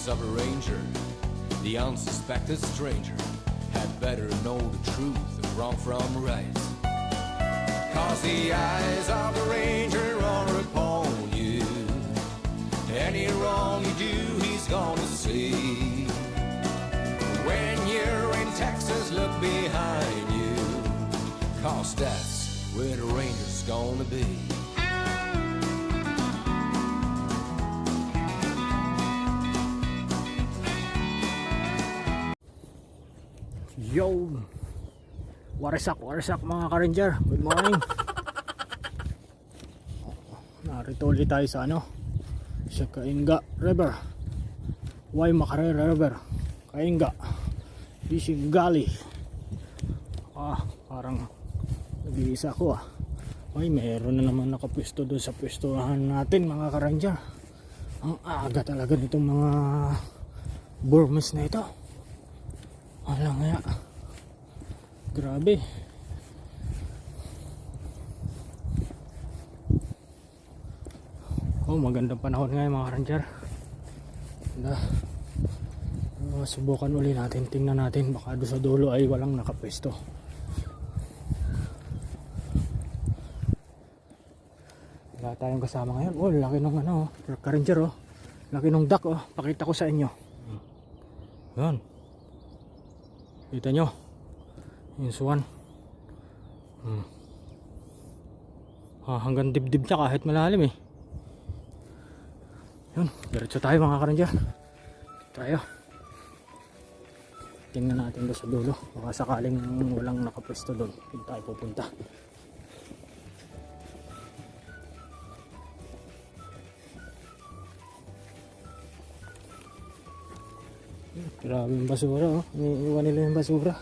face of a ranger, the unsuspected stranger had better know the truth of wrong from right. 'Cause the eyes of the ranger are upon you. Any wrong you do, he's gonna see. When you're in Texas, look behind you, 'cause that's where the ranger's gonna be. Yo! Warisak mga ka-ranger. Good morning. Narito ulit tayo sa sa Kainga River, Waimakarere River, Kainga Fishing Gully. Parang nag-iisa ako Ay, meron na naman nakapwesto doon sa pwestuhan natin mga ka-ranger. Ang aga talaga nitong mga burmese na ito. Alam nga, grabe. Magandang panahon ngayon mga ranger. Subukan uli natin, tingnan natin, baka doon sa dulo ay walang nakapwesto. Wala tayong kasama ngayon. Laki nung ka-ranger laki nung duck pakita ko sa inyo. Yan, kita nyo, yung swan. Hanggang dibdib niya kahit malalim Yun, diretso tayo mga ka-ranger. Tayo. Tingnan natin doon sa dulo. Baka sakaling walang nakapwesto doon, doon tayo pupunta. Grabe yung basura iniiwan nila yung basura.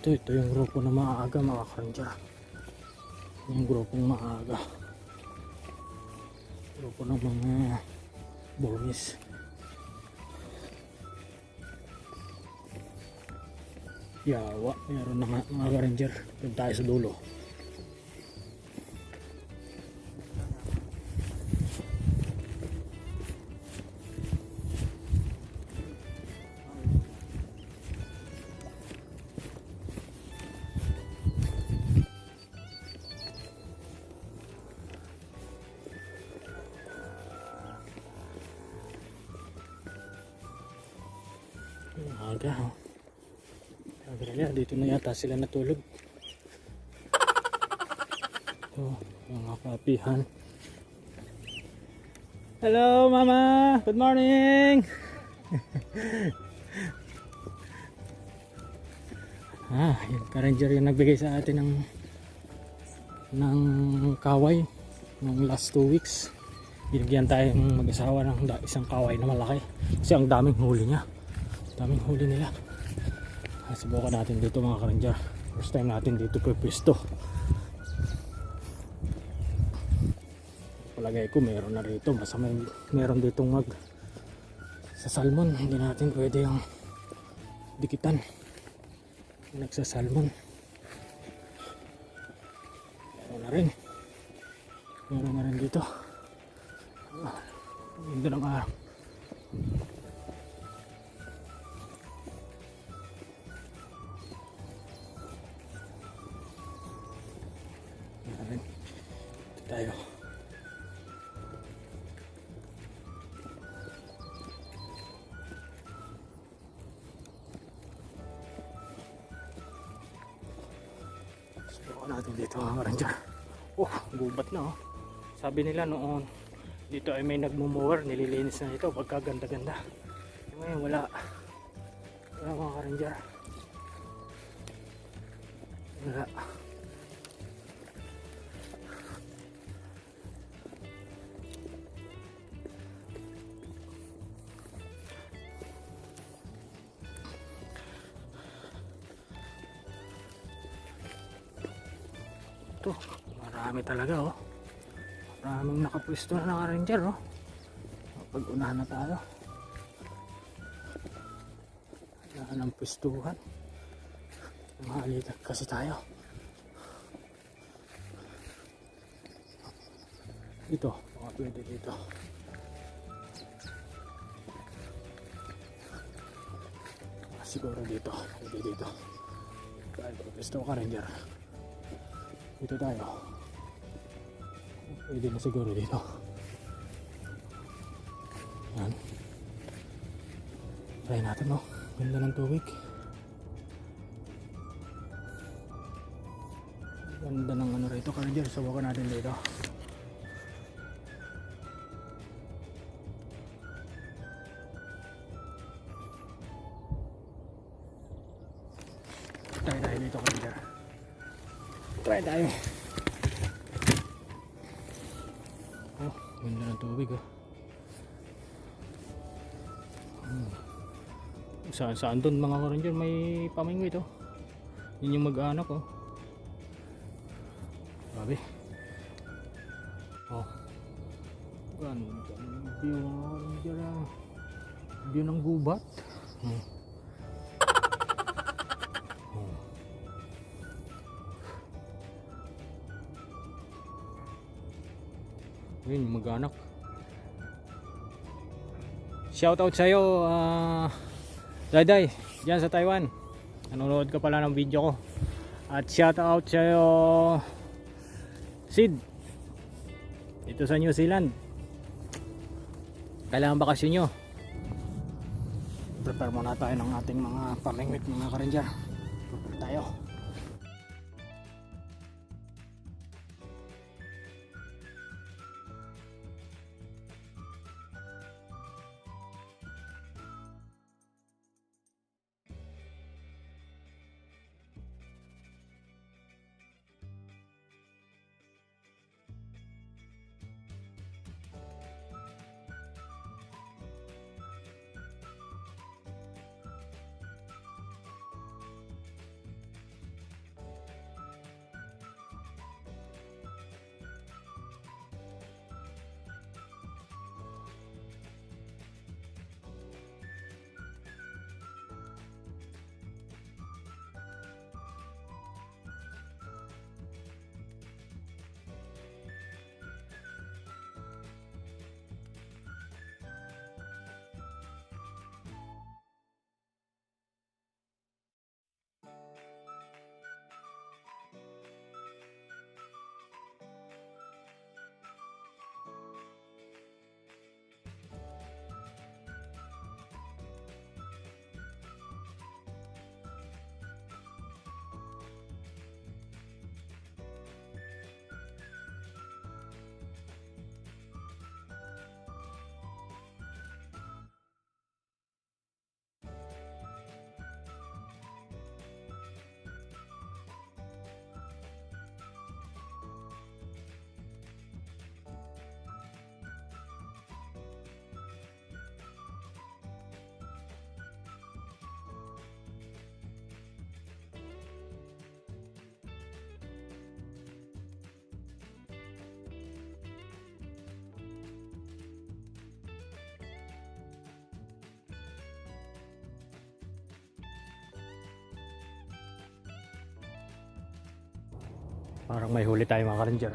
Ito yung grupo na maaga mga ka-ranger. Yung grupong maaga, grupo ng mga burmese. Yawa, meron na mga ka-ranger. Doon tayo sa dulo. Aga dito na yata sila natulog. Mga kapihan. Hello mama, good morning. Yung ka-ranger yung nagbigay sa atin ng kaway ng last 2 weeks. Binigyan tayo ng mag-asawa ng isang kaway na malaki kasi ang daming huli niya. Daming huli nila. Subukan natin dito mga ka-ranger. First time natin dito pwesto. Palagay ko meron na rito. Basta meron ditong sa salmon. Hindi natin pwede yung dikitan. Nagsasalmon. Meron na rin dito. Hindi ng araw. Tayo. Subukan natin dito mga ranger. Gubat na Sabi nila noon dito ay may nagmumower, nililinis na ito pagkaganda-ganda. Ngayon wala mga ranger. Wala. Ito, marami talaga maraming nakapwesto na naka-ranger pag-unahan na tayo. Kailangan ng pwestuhan. Mahalitan kasi tayo. Dito, baka pwede dito. Siguro dito, pwede dito. Dahil gusto ka ranger. Dito tayo. Pwede na siguro dito. Yan. Try natin, no? Ganda ng tubig. Ganda ng ano rito, ranger. Subukan natin dito. Try tayo dito, ranger. Try tayo. Oh, ganda ng tubig, oh. Saan doon mga ranger may pamingwit, oh. Yun yung mag-anak, oh. Grabe. Oh. Ganda ng view, mga ranger, ah. View ng gubat. Yun yung mag-anak. Shoutout sa'yo, Dayday, dyan sa Taiwan. Nanonood ka pala ng video ko. At shoutout sa'yo, Sid, dito sa New Zealand. Kailangan bakasyon nyo. Prepare muna tayo ng ating mga pamingwit, mga ka-ranger. Prepare tayo. Parang may huli tayo, mga ka-ranger.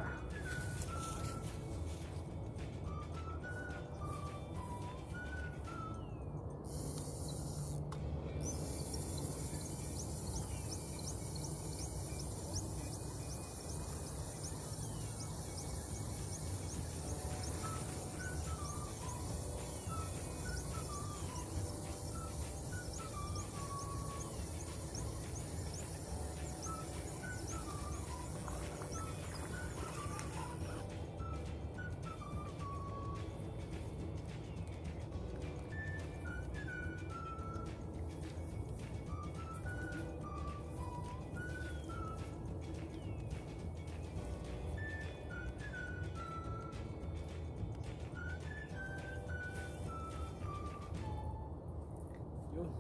Yun.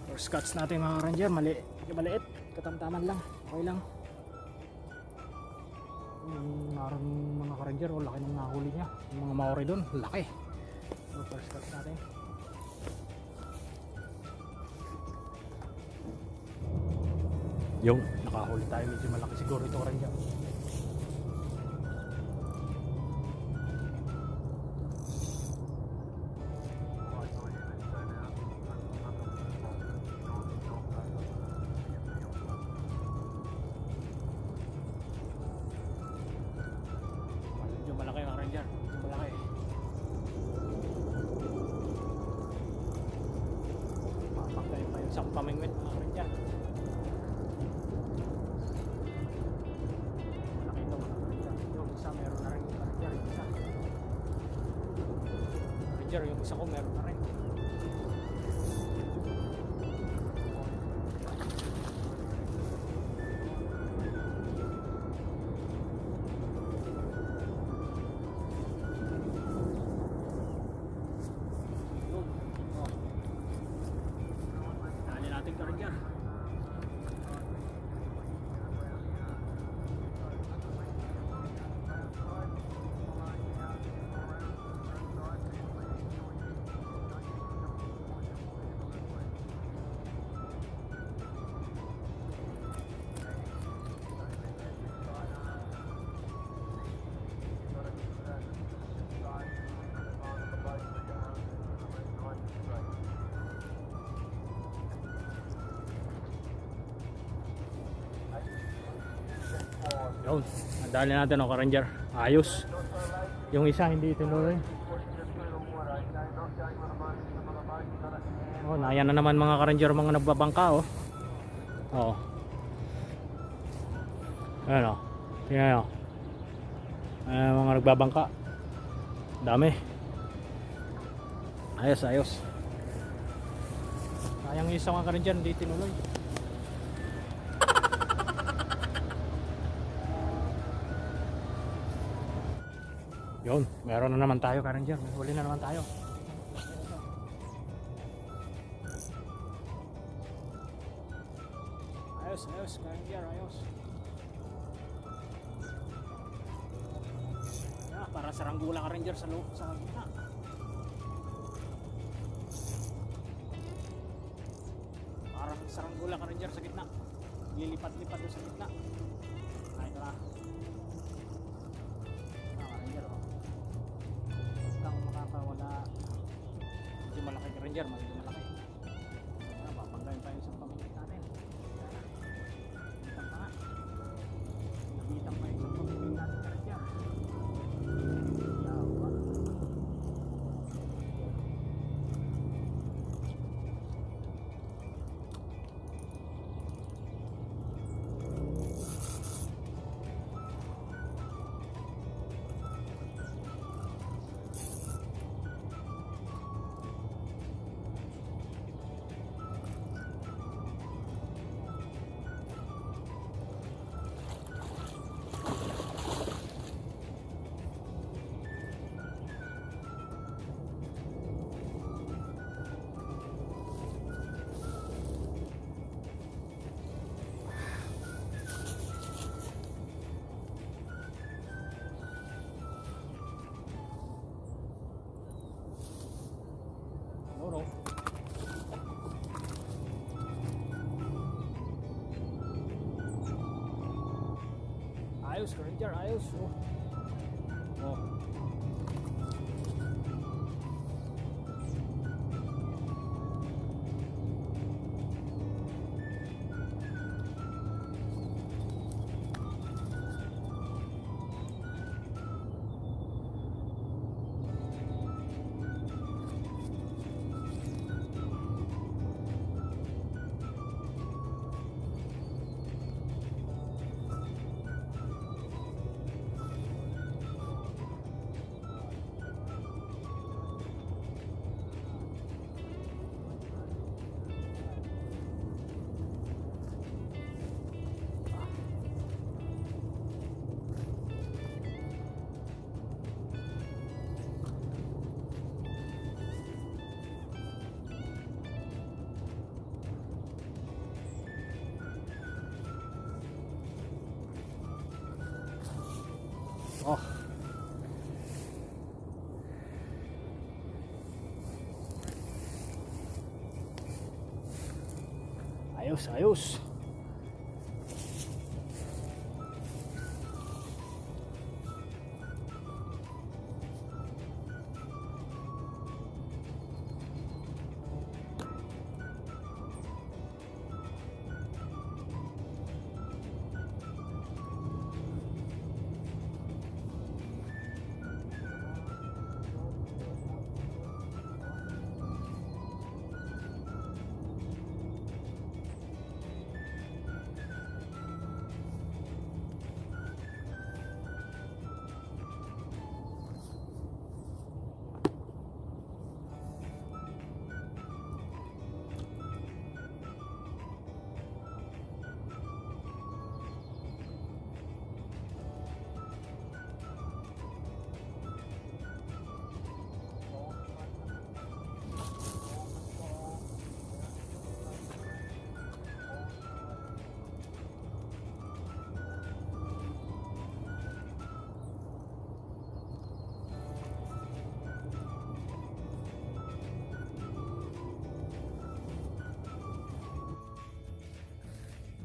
First cuts natin, mga ranger, maliit, katamtaman lang, okay lang. Yung naroon mga ka-ranger, oh, laki ng nahuli niya. Yung mga Maori doon, laki. So first cuts natin. Yung nakahuli tayo, medyo malaki siguro ito, ka-ranger. pamingwit mga karindyar. Nakita mo mga karindyar. Yung isa meron na rin yung karindyar. Yung isa. Karindyar, yung isa ko meron na rin. Natin karindyar. Yun, nadali natin o karanjar. Ayos. Yung isa hindi tinuloy. Oh, nayan na naman mga karanjar, mga nagbabangka oh. Oh. Ayan oh. Tingnan oh. Mga nagbabangka. Dami. Ayos, ayos. Sayang isa mga karanjar, hindi tinuloy. Yun, meron na naman tayo karanjar. Huli na naman tayo. Ayos, ayos karanjar, ayos. Para saranggula karanjar sa loob, sa gitna. Para saranggula karanjar sa gitna. Lilipat-lipat doon sa gitna. Ay, tara. Makakawala medyo malaki karanjar, medyo malaki. Papanggayin tayo sa pamingwit natin. Bitang pa nga. Bitang pa yung sa pamingwit natin karanjar. Yawa. No. Ayos karanjar, ayos oh. Oh. Oh. Ayos, ayos.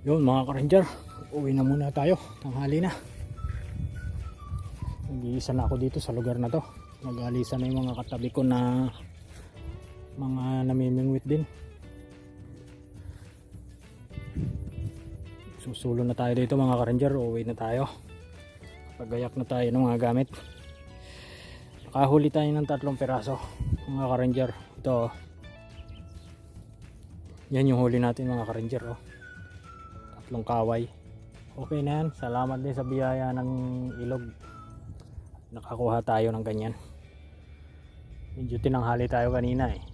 Yun mga ka-ranger, uwi na muna tayo, tanghali na. Nag-iisa na ako dito sa lugar na to. Nag-alisa na yung mga katabi ko na mga namimingwit din. Susulo na tayo dito mga ka-ranger, uwi na tayo. Pagayak na tayo ng mga gamit. Nakahuli tayo ng 3 piraso mga ka-ranger. Ito, yan yung huli natin mga ka-ranger. 3 kaway. Okay na yan. Salamat din sa biyaya ng ilog. Nakakuha tayo ng ganyan. Medyo tinanghali tayo kanina eh.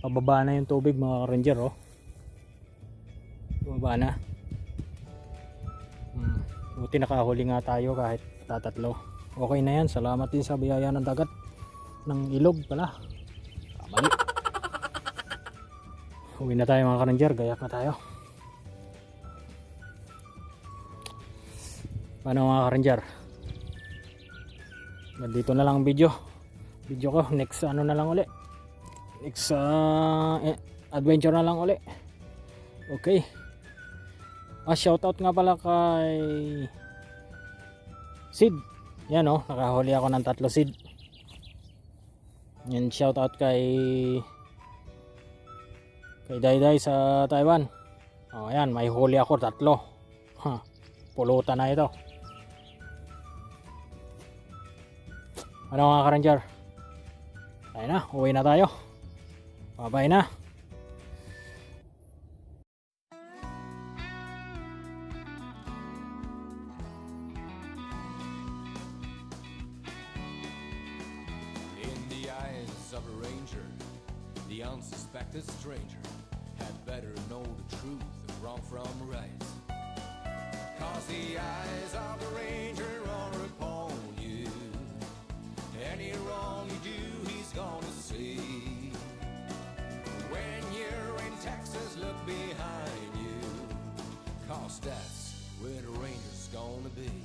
Pababa na yung tubig mga ka-ranger. Pababa na. Buti nakahuli nga tayo kahit tatatlo. Okay na yan. Salamat din sa biyaya ng dagat. Ng ilog pala. Kamali. Uwi na tayo mga ka-ranger. Gayak na tayo. Paano mga ka-ranger? Nandito na lang ang video ko. Next ano na lang uli. Next adventure na lang uli. Okay. Shoutout nga pala kay Sid. Yan nakahuli ako ng 3 Sid. Yan, shoutout kay Dayday sa Taiwan. Ayan, may huli ako 3. Pulutan na ito. Ano mga ka-ranger? Ayun na, uwi na tayo. Bye-bye na. In the eyes of a ranger, the unsuspected stranger had better know the truth of wrong from right. 'Cause the eyes of the ranger are upon you. Any wrong you do, he's gonna see. When you're in Texas, look behind you, 'cause that's where the ranger's gonna be.